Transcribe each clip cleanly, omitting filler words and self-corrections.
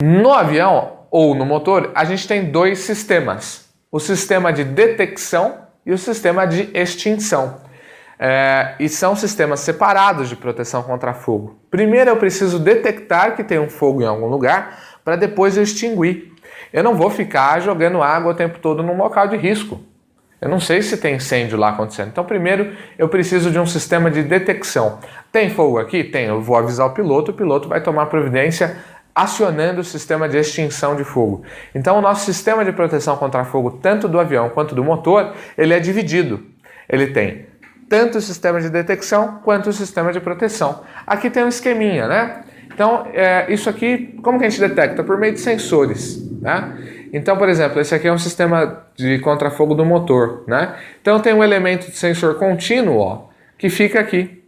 No avião ou no motor, a gente tem dois sistemas. O sistema de detecção e o sistema de extinção. E são sistemas separados de proteção contra fogo. Primeiro eu preciso detectar que tem um fogo em algum lugar para depois eu extinguir. Eu não vou ficar jogando água o tempo todo num local de risco. Eu não sei se tem incêndio lá acontecendo. Então primeiro eu preciso de um sistema de detecção. Tem fogo aqui? Tem. Eu vou avisar o piloto vai tomar providência acionando o sistema de extinção de fogo. Então o nosso sistema de proteção contra fogo, tanto do avião quanto do motor, ele é dividido. Ele tem tanto o sistema de detecção quanto o sistema de proteção. Aqui tem um esqueminha, né? Então, isso aqui, como que a gente detecta? Por meio de sensores, né? Então, por exemplo, esse aqui é um sistema de contrafogo do motor, né? Então tem um elemento de sensor contínuo, ó, que fica aqui,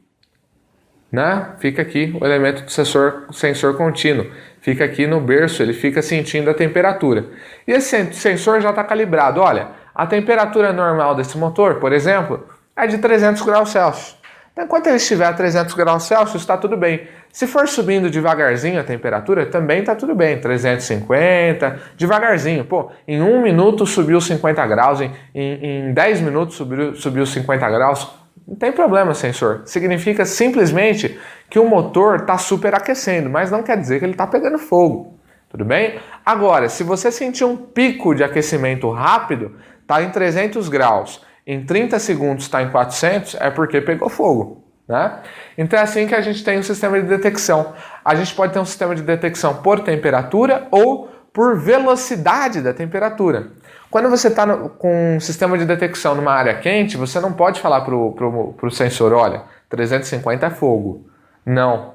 né? Fica aqui o elemento de sensor contínuo. Fica aqui no berço, ele fica sentindo a temperatura. E esse sensor já está calibrado. Olha, a temperatura normal desse motor, por exemplo, é de 300 graus Celsius. Então, enquanto ele estiver a 300 graus Celsius, está tudo bem. Se for subindo devagarzinho a temperatura, também está tudo bem. 350, devagarzinho. Pô, em 1 minuto subiu 50 graus, em 10 minutos subiu 50 graus. Não tem problema, sensor. Significa simplesmente que o motor está superaquecendo, mas não quer dizer que ele está pegando fogo. Tudo bem? Agora, se você sentir um pico de aquecimento rápido, está em 300 graus, em 30 segundos está em 400, é porque pegou fogo, né? Então é assim que a gente tem um sistema de detecção. A gente pode ter um sistema de detecção por temperatura ou por velocidade da temperatura. Quando você está com um sistema de detecção numa área quente, você não pode falar para o sensor, olha, 350 é fogo. Não.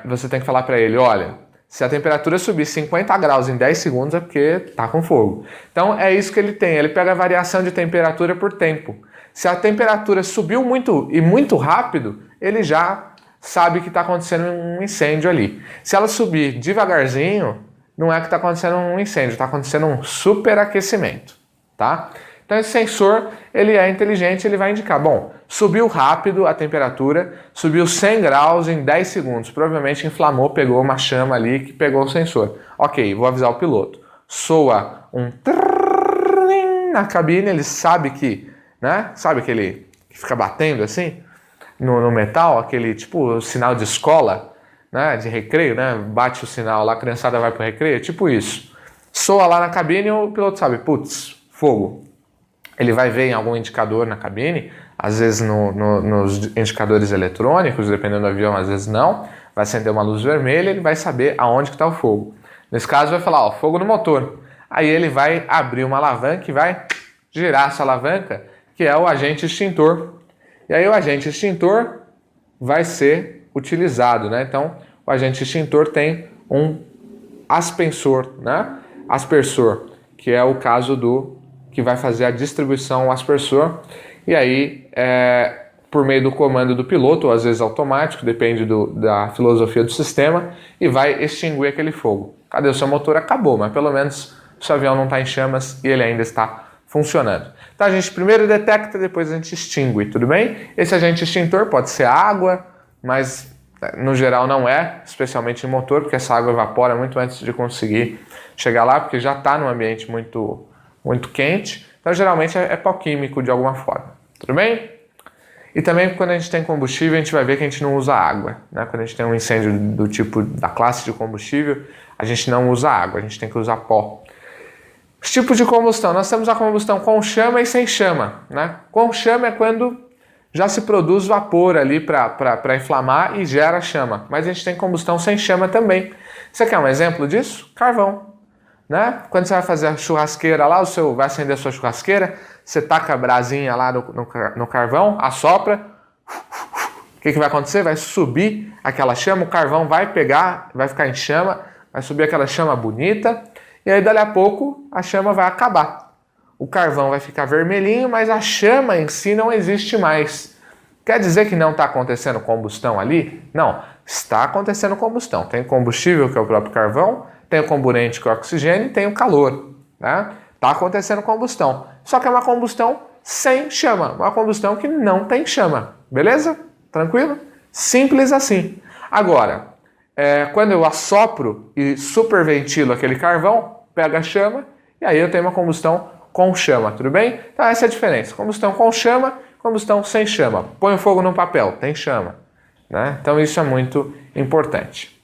Você tem que falar para ele, olha, se a temperatura subir 50 graus em 10 segundos é porque está com fogo. Então é isso que ele tem, ele pega a variação de temperatura por tempo. Se a temperatura subiu muito rápido, ele já sabe que está acontecendo um incêndio ali. Se ela subir devagarzinho, não é que está acontecendo um incêndio, está acontecendo um superaquecimento, tá? Então esse sensor, ele é inteligente, ele vai indicar, bom, subiu rápido a temperatura, subiu 100 graus em 10 segundos, provavelmente inflamou, pegou uma chama ali que pegou o sensor. Ok, vou avisar o piloto. Soa um trrrrim na cabine, ele sabe que, né? Sabe aquele que fica batendo assim no metal, aquele tipo sinal de escola, né? De recreio, né? Bate o sinal lá, a criançada vai pro recreio, tipo isso. Soa lá na cabine e o piloto sabe, putz, fogo. Ele vai ver em algum indicador na cabine, às vezes nos indicadores eletrônicos, dependendo do avião, às vezes não. Vai acender uma luz vermelha, ele vai saber aonde que está o fogo. Nesse caso vai falar, ó, fogo no motor. Aí ele vai abrir uma alavanca e vai girar essa alavanca, que é o agente extintor. E aí o agente extintor vai ser utilizado, né? Então o agente extintor tem um aspersor, né? Aspersor, que é o caso que vai fazer a distribuição ao aspersor, e aí, por meio do comando do piloto, ou às vezes automático, depende da filosofia do sistema, e vai extinguir aquele fogo. Cadê o seu motor? Acabou, mas pelo menos o seu avião não está em chamas e ele ainda está funcionando. Então a gente primeiro detecta, depois a gente extingue, tudo bem? Esse agente extintor pode ser água, mas no geral não é, especialmente em motor, porque essa água evapora muito antes de conseguir chegar lá, porque já está num ambiente muito quente, então geralmente é pó químico de alguma forma, tudo bem? E também quando a gente tem combustível, a gente vai ver que a gente não usa água, né? Quando a gente tem um incêndio do tipo da classe de combustível, a gente não usa água, a gente tem que usar pó. Os tipos de combustão, nós temos a combustão com chama e sem chama, né? Com chama é quando já se produz vapor ali para inflamar e gera chama, mas a gente tem combustão sem chama também. Você quer um exemplo disso? Carvão. Né? Quando você vai fazer a churrasqueira lá, vai acender a sua churrasqueira, você taca a brasinha lá no carvão, assopra, o que vai acontecer? Vai subir aquela chama, o carvão vai pegar, vai ficar em chama, vai subir aquela chama bonita, e aí dali a pouco a chama vai acabar. O carvão vai ficar vermelhinho, mas a chama em si não existe mais. Quer dizer que não está acontecendo combustão ali? Não, está acontecendo combustão. Tem combustível, que é o próprio carvão, tem o comburente, que é o oxigênio, e tem o calor, né? Tá acontecendo combustão. Só que é uma combustão sem chama, uma combustão que não tem chama, beleza? Tranquilo? Simples assim. Agora, quando eu assopro e superventilo aquele carvão, pega a chama, e aí eu tenho uma combustão com chama, tudo bem? Então essa é a diferença. Combustão com chama, combustão sem chama. Põe o fogo no papel, tem chama, né? Então isso é muito importante.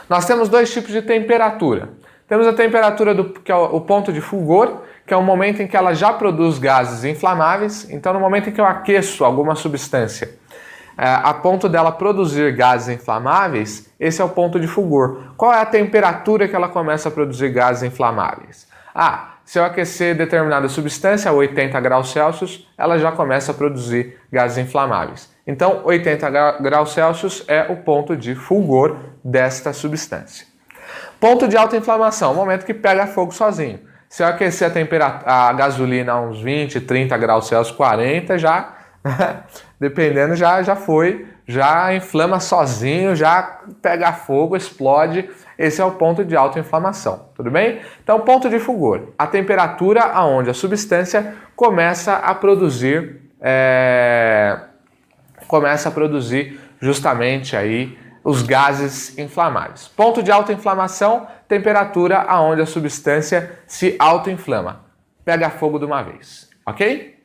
Nós temos dois tipos de temperatura. Temos a temperatura que é o ponto de fulgor, que é o momento em que ela já produz gases inflamáveis. Então, no momento em que eu aqueço alguma substância a ponto dela produzir gases inflamáveis, esse é o ponto de fulgor. Qual é a temperatura que ela começa a produzir gases inflamáveis? Se eu aquecer determinada substância a 80 graus Celsius, ela já começa a produzir gases inflamáveis. Então, 80 graus Celsius é o ponto de fulgor desta substância. Ponto de alta inflamação, o momento que pega fogo sozinho. Se eu aquecer a gasolina a uns 20, 30 graus Celsius, 40, já, dependendo, já foi, já inflama sozinho, já pega fogo, explode. Esse é o ponto de alta inflamação, tudo bem? Então, ponto de fulgor, a temperatura aonde a substância começa a produzir justamente aí os gases inflamáveis. Ponto de alta inflamação, temperatura aonde a substância se autoinflama. Pega fogo de uma vez, ok?